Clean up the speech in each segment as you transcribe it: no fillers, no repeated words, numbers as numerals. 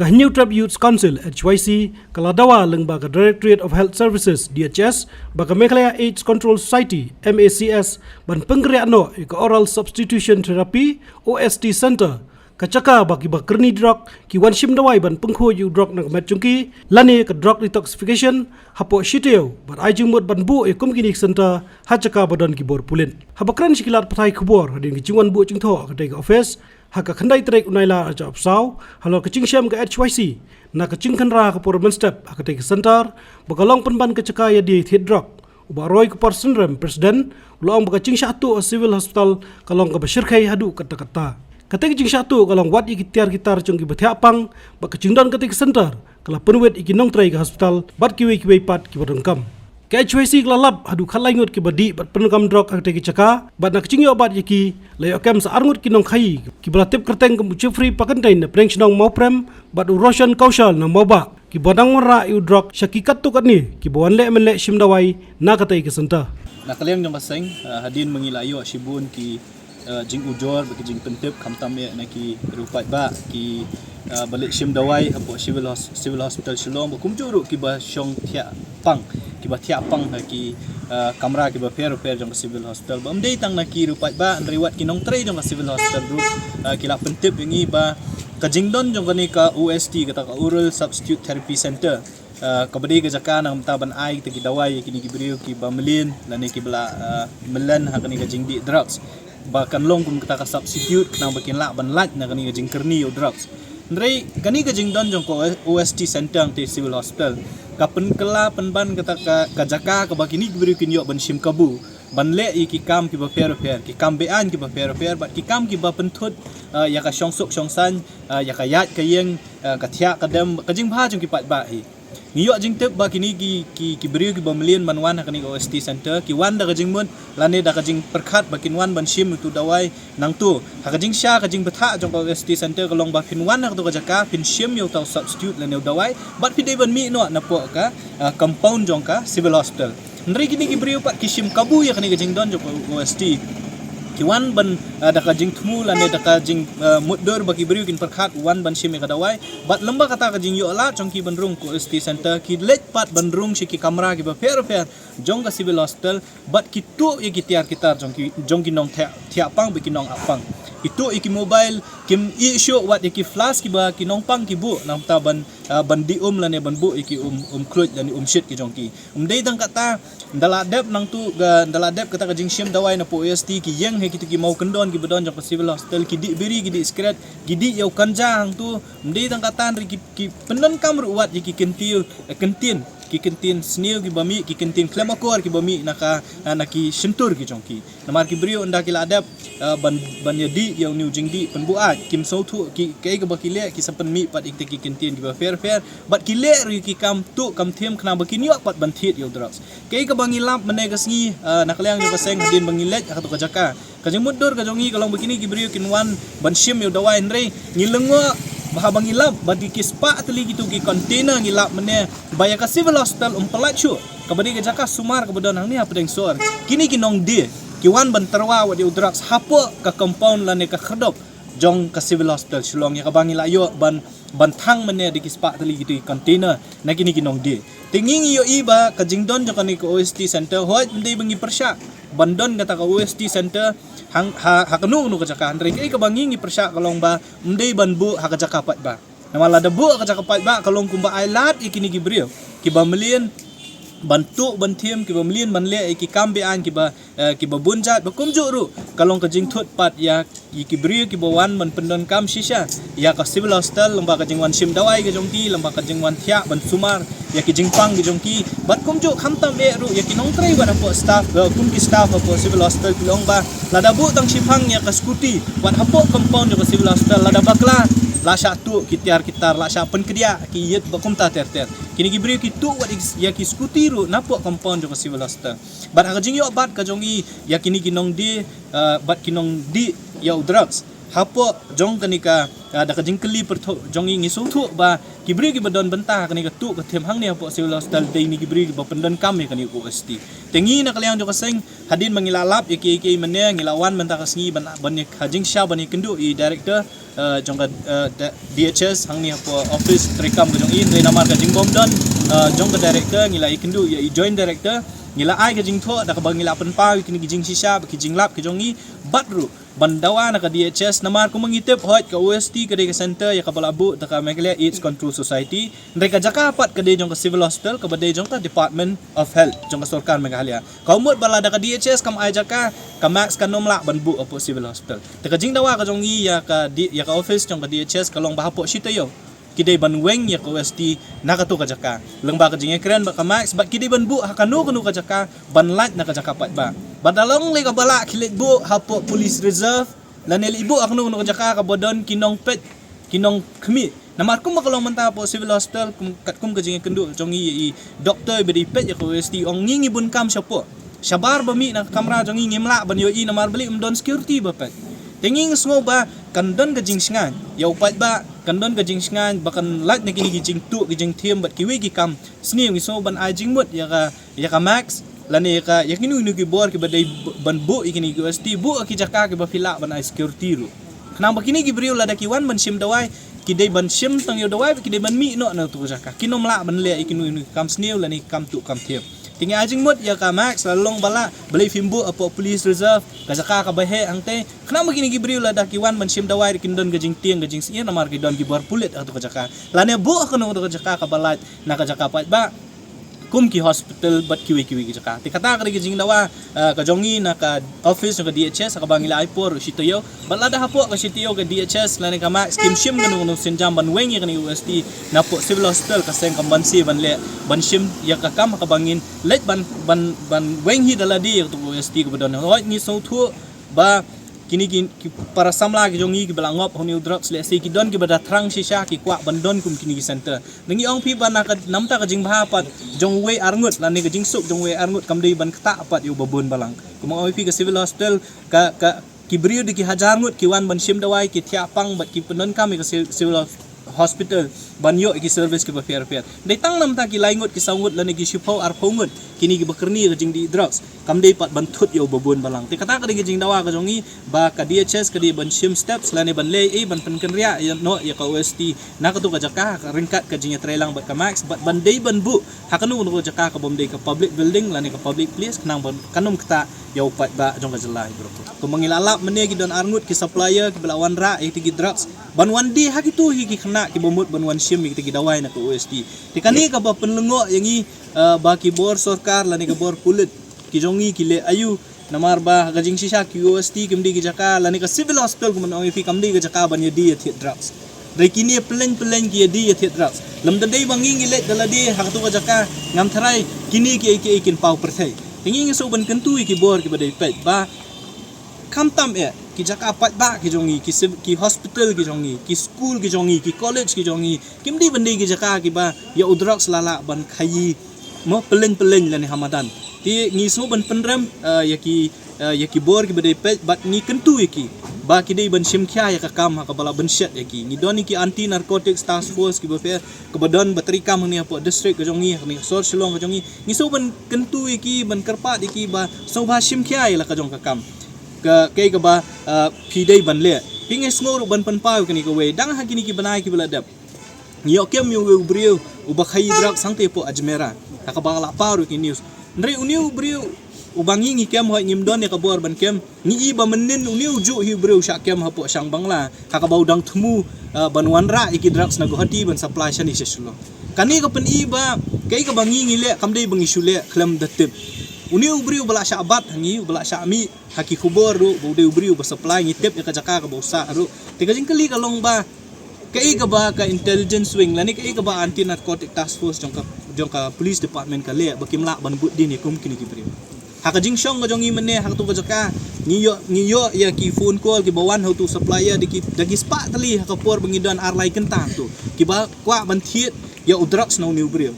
New Trap Youth Council HYC kaladawa lengbaga Directorate of Health Services DHS baga Meghalaya AIDS Control Society MACS ban penggerakno ika Oral Substitution Therapy OST Center kacaka bagi bakrni drug ki wanshim dawai ban pengkhu yu drug nak matchungki lani ka drug detoxification hapo shiteo ban ajung mot ban bu e community center hachaka badon ki bor pulen habakran shikilat pathai khubor hadin ki jingwan bu jingtho ka dai office haka khandai trek unaila aja apsau halo kaching syam ka HYC na kaching khandra ka porman step haka dai center bagalong penban kacaka ya di thid drug ubaroi ka person rem president ulong bakaching syatu civil hospital kalong ka bashirkai hadu kata-kata katek jing syatu kalong wat iki tiar gitar chung ki bathiapang bak kachingdon katek center kala penwet iki nong trai ka hospital bat kiwe pat ki badongkam ke HYC klalap hadu khalai ngot ki badi bat penukam drug katek ki chaka bat nak chingyo bat iki layo kem sa arngut ki nong khai ki balatip kerteng kem chefri pakantai na preng chnong mauprem bat uroshan kaushal na moba ki bodang mara yu drug syakikat tu katni ki bawan le menle shimdawai na katai ki center nakaliang jong kaseng hadin mengilayo shibun ki jing ujor bagi jing pentip kamtam ya naki rupat ba ki balik shim dawai apo civil hospital Shillong bakum juru ki ba syong thia pang ki ba thia pang ki kamera ki ba fair jong civil hospital ba mdei tang naki rupat ba riwat ki nong trai jong civil hospital ru ki la pentip ngi ba ka jingdon jong kani ka OST kata ka Oral Substitute Therapy Center kabadi ke jaka nang taban ai ki dawai kini ki beriu ki ba melin lani ki bela melan ha kani ka jingdi drugs bahkan long kum kita ka substitute nang bakin la ban lat na kani jing kerni o drugs ndrei kani ka jing don jong ko OST center ti civil hospital ka pen kela penban kata ka jaka ka bakini beri kin yo ban shim kabu ban le ki kam ki ba fair ki kam be an ki ba fair bat ki kam ki ba penthut ya ka shong sok shong san ya ka yat ka yeng ka thia ka dem ka jing bha jong ki pat ba hi ngiyo jing tep ba kini ki beri ki ba million ban wan kani OST center ki wan da ka jing mun lane da ka jing perkhat bakin wan ban shim tu dawai nang tu ha ka jing sha ka jing betha jong OST center ka long ba pin wan ka tu ka jaka pin shim yo tau substitute lane dawai bat pi dei ban mi no na po ka compound jong ka civil hospital ndri kini ki beri pat ki shim kabu ya kani ka jing don jong OST ki wan ban da ka jing thmu lane da ka jing muddur bagi beri kin perkhat wan ban shim ka dawai bat lamba kata ka jing yo la jong ki ban rung ko OST center ki let pat ban rung shi ki kamera ki ba fair jong ka civil hospital bat ki tu ye ki tiar kitar jong ki nong thia pang bi ki nong apang itu iki mobile kim issue wat iki flash ki ba ki nong pang ki bu nam ta ban di lane ban bu iki kluj dan shit ki jong ki dei dang kata ndala dep nang tu ndala dep kata ka jing shim dawai na po OST ki yeng he ki tu ki mau kendon ki bedon jong civil hospital ki di beri ki di skret ki di yau kanja hang tu dei dang kata ki penon kam ru wat iki kentin ki kentin snil ki bami ki kentin klemakor ki bami naka naki sentur ki jongki namar ki brio nda ki ladap ban yadi yang new jingdi penbuat kim so thu ki kai ka bakile ki sapen mi pat ikte ki kentin ki ba fair bat ki le ri ki kam tu kam them khna bakini pat ban thit yo drugs kai ka bangi lap mane ka sngi nakaliang jo paseng din bangi le ka tu ka jaka ka jeng mudur ka jongi kalong bakini ki brio kin wan ban shim yo dawai nrei ngilengo bahabang ilap bagi kispa atli gitu ki container ngilap mene baya ka civil hospital pelat syu kabadi ke jaka sumar ke bedon hang ni apa deng sor kini kinong di ki wan ban terwa wa di drugs hapo ka compound lane ka khadop jong ka civil hospital Shillong ya ka bangi layo ban thang mene di kispa atli gitu ki container na kini kinong di tinging yo iba ka jingdon jo kani ko OST center hoi ndai bangi persya bandon kata ka OST center hang ha kanu ka jaka andre kai ka bangi ngi persya kalong ba ndai ban bu ha ka jaka pat ba namala da bu ka jaka pat ba kalong kumba ailat ikini ki brio ki ba melien bantu banthiem ki ba melien ban le ki kambe an ki ba bunjat ba kum juru kalong ka jing thut pat ya ki brio ki ba wan ban pendon kam shisha ya ka civil hospital lamba ka jing wan shim dawai ka jongki lamba ka jing wan thia ban sumar ya ki jingpang ki jongki bat kum ju khamtam be ru ya ki nong trai ba po staff kum ki staff po civil hospital kilong ba lada bu tang shipang ya ka scooty wat hapo compound ka civil hospital lada bakla la sha tu ki tiar kitar la sha pen kedia ki yet ba kum ta ter kini ki bri ki tu wat ya ki scooty ru napo compound ka civil hospital bat ka jing yo bat ka jongi ya kini ki nong di bat ki nong di ya drugs hapo jong kanika da ka jingkeli per jongi ngisu thu ba kibri ki badon bentah kanika tu ka them hang ni hapo civil hospital dei ni kibri ki ba pendon kam kani OST tengi na kaliang jo kaseng hadin mangilalap iki mene ngilawan bentah kasngi ban hajing sha ban kendu i director jong ka DHS hang ni po office trikam ka jong in dai namar ka jing bom don jong ka director ngila ikendu ya i join director ngila ai ka jing tho da ka bang ngila pen pa kini jing sisa ki jing lap ka jong i batru bandawa na ka DHS namar ko mangitip hot ka OST ka ka center ya ka balabu da ka Meghalaya AIDS Control Society ndai ka jakapat ka jong ka civil hospital ka badai jong ka Department of Health jong ka Sarkar Meghalaya ka umot bala da ka DHS kam ai jaka ka max ka nomla banbu apo civil hospital da ka jing dawa ka jong i ya ka office jong ka DHS ka long bahapo sitayo kidai ban weng ya ka OST nakatu ka jaka lengba ka jing ekran ba ka max ba kidai ban bu hakanu kanu ka jaka ban light na ka jaka pat ba badalong le ka bala kilit bu hapo police reserve lanel ibu aknu kanu ka jaka ka bodon kinong pet kinong kemi namar kum makalong manta po civil hospital kum ka jing kendu jong i doctor bedi pet ya ka OST ong ngingi bun kam siapo sabar ba mi na kamera jong ngi mla ban yo i namar beli mdon security ba pet tinging sngo ba kandon ka jing singan ya upat ba kandon ka jing singan bakan light na kini jing tu jing thiam bat kiwi gi kam sni ngi so ban ai jing mut ya ka max lani ka ya kinu ki bor ki badai ban bu ikini ki OST bu ki jaka ki ba fila ban ai security ru kena ba kini gi brio la da ki wan ban sim dawai ki dai ban sim tang yo dawai ki dai ban mi no na tu jaka kinom la ban le ikinu kam sni lani kam tu kam thiam tingi ajing mut ya ka max lalong bala beli fimbu apo police reserve ka jaka ka bahe angte kena begini gibriu la dakiwan man sim dawai kindon gajing tiang gajing sia namar ki don ki bar pulit atau ka jaka lane bu kono ka jaka ka balat na ka jaka pat ba kum ki hospital bat kiwi ki jaka ti kata ka gajing dawa ka jongi na ka office ka DHS ka bangila ipor sitoyo balada hapo ka sitoyo ka DHS lane ka max kim sim ganu sinjam ban wengi ka ni UST na po civil hospital ka seng kambansi ban le ban sim ya ka kam ka bangin let ban wengi daladi ya to UST ka badon hoi ni so thu ba kini para samla ki jongi ki balangop honi drugs le se ki don ki bada thrang shisha ki kwa bandon kum kini ki center nengi ong pi bana ka namta ka jing bhapat jong we arngut la ni ka jing suk jong we arngut kam dei ban kta apat yu babun balang kum ong pi ka civil hospital ka ki brio di ki hajar ngut ki wan ban sim dawai ki thia pang bat ki penon kami ka civil hospital banyo ki service ki ba fair dei tang namta ki laingut ki sangut la ni ki shipau ar pongut kini ki bakerni ka jing di drugs kam dei pat bantut yo babun balang ti kata ka di jing dawa ka jongi ba ka DHS ka di ban sim steps la ni ban le ban penken ria no ya ka OST na ka tu ka jaka ka ringkat ka jing trelang bat ka max bat ban dei ban bu hakanu no jaka ka bom dei ka public building la ni ka public place kanang ban kanum kata ya upat ba jong ka jelai bro ko mangilalap mene ki don arngut ki supplier ki belawan ra ti drugs ban wan di ha ki tu hi ki khna ki bomut ban wan sim ki ti dawai na ka OST ti kani ka ba penlengo yangi ba ki bor sarkar la ni ka bor pulit ki jongi ki le ayu namar ba gajing sisa ki OST kimdi ki jaka la ni ka civil hospital kum ong fi kamdi ki jaka ban yedi ti drugs dai kini plan ki yedi ti drugs lam da dai bangi le daladi ha tu ka jaka ngam tharai kini ki ikin pau perthai tingi so ban kentu ki bor ki badai pet ba kamtam ki jaka pat ba ki jongi ki hospital ki jongi ki school ki jongi ki college ki jongi kimdi bandi ki jaka ki ba ya udrak selala ban khayi mo pelen la ni hamadan ti ngi so ban penrem ya ki bor ki badai pet bat ni kentu ki ba ki dei ban sim kya ya ka kam ka bala ban shet ya ki ni doni ki anti narcotics task force ki ba fair ke badon bateri kam ni apa district ka jongi ni sor silong ka jongi ni so ban kentu ki ban kerpat ki ba so ba sim kya ya ka jong ka kam ka kay ka ba pidai ban le pingis ngoro ban pan pau kini ka we dang ha kini ki banai ki beladap yo kem yo brio uba khai drak sangte po ajmera ka ba la paru ki news ndre uniu brio ubangi ngi kem hoi ngim don ya ka bor ban kem ni iba menin uniu ju hi brio sha kem ha po sang bangla ka ba udang thmu ban wanra iki drugs na gohati ban supply shani sesulo kani ka pen iba kai ka bangi ngi le kam dei bangi shule klam datip uniu brio bala sha abat ngi bala sha mi haki khubor ru bude brio ba supply ngi tip ya ka jaka ka ba usa ru tiga jing kali ka long ba kai ka ba ka intelligence wing lani kai ka ba anti narcotic task force jong ka police department ka le ba kimla ban bud din kum kini ki brio haka jing shong ka jong i mene hak tu ka jaka ngi yo ya ki phone call ki bawan how to supplier dagi spa tali haka por bangidon arlai kentang tu ki ba kwa ban thiet ya udrak snow new brio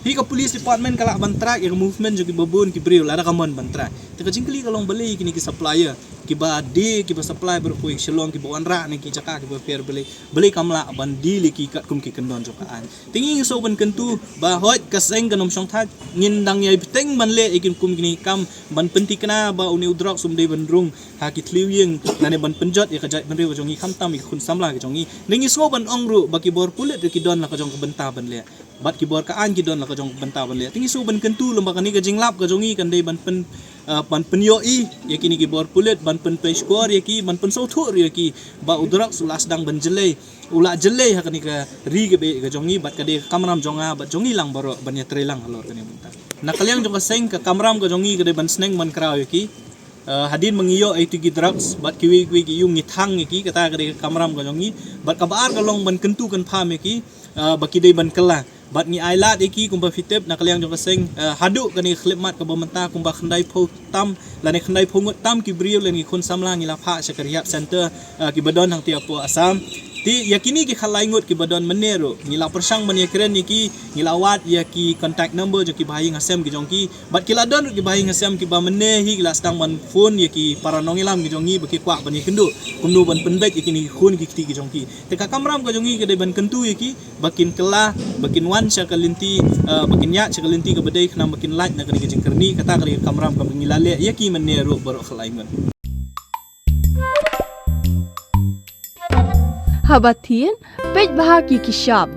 Hi ka police department kalak bantrak ya movement juga babun ki brio ada kamon bantrak. Teka jingkli kalong beli kini ki supplier ki ba de ki ba supply berkuik shalong ki bawan ra ni ki caka ki ba fair beli kamla ban di ki kat kum ki kendon jokaan. Tingi so ban kentu ba hot kaseng kanom song that ngin dang yai teng ban le ikin kum kini kam ban penti kena ba uni udrak sum de bandrung ha ki tliu yeng nane ban penjot ya kajai ban rew jongi kham tam ki kun samla ki jongi ningi so ban ongru ba ki bor pulet ki don la ka jong ka benta ban le bat ki bor ka an ki don la ka jong benta ban le tingi so ban kentu lomba kani ka jinglap ka jongi kan de ban pen yo i ya kini ki bor pulet ban pen pe score ya ki ban pen so thu ya ki ba udrak sulas dang ban jele ula jele ha kani ka ri ke be ka jongi bat ka de kamram jonga bat jongi lang baro ban ya trelang halor kani benta na kalyang jong ka seng ka kamram ka jongi ka de ban sneng ban kraw ya ki hadin mengiyo itu ki drugs bat kiwi ki yung ngithang ki kata ka de kamram ka jongi bat ka baar ka long ban kentu kan pham ki baki de ban kala bat ni ailat iki kumba fitep nak liang jong kaseng hadu kani khlemat ka bamenta kumba khandai pho tam lani khandai phongot tam ki brio lani khun samlang ila pha sakariap center ki badon hang tiapo asam ti yakini ki khalai ngot ki badon menero ngila persang ban yakren ni ki ngilawat ya ki contact number jo ki bahai ngasem ki jongki bat kila don ki bahai ngasem ki ba mene hi kila stang ban phone ya ki paranong ilam ki jongi baki kwa ban kendu kumnu ban penbek yakini khun ki ti ki jongki te ka kamram ka jongi ke de ban kentu yaki bakin kela bakin wan sakalinti bakin ya sakalinti ka badai khna bakin laj na kani ki jingkerni kata kali kamram ka ngilale yaki menero baro khalai ngot Habatin, pej bahagi ki sharp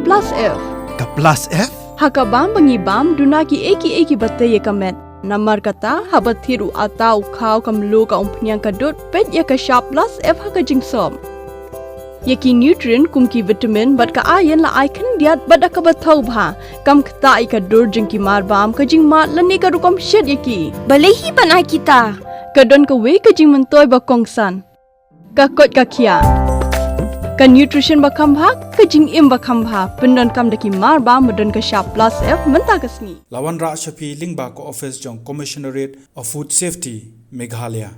plus F. Ka plus F? Hakabam bangibam duna ki eki batte ye kamet. Namar kata habathiru atau khau kamlu ka umpnyang kadut pej ye ka sharp plus F haka jingsom. Ye ki nutrient kum ki vitamin bat ka ayen la icon diat bat ka bathau bha kam kta i ka dur jing ki mar bam ka jing mat lani ka rukom shed ye ki. Balehi banai kita. Kadon ka we ka jing mentoy ba kongsan. Ka kot ka kia. Ka nutrition ba khambha ka jing im ba khambha pendon kam daki mar ba modon ka sharp plus F menta kasni Lawan Ra Shafi Lingba ko office jong Commissionerate of Food Safety Meghalaya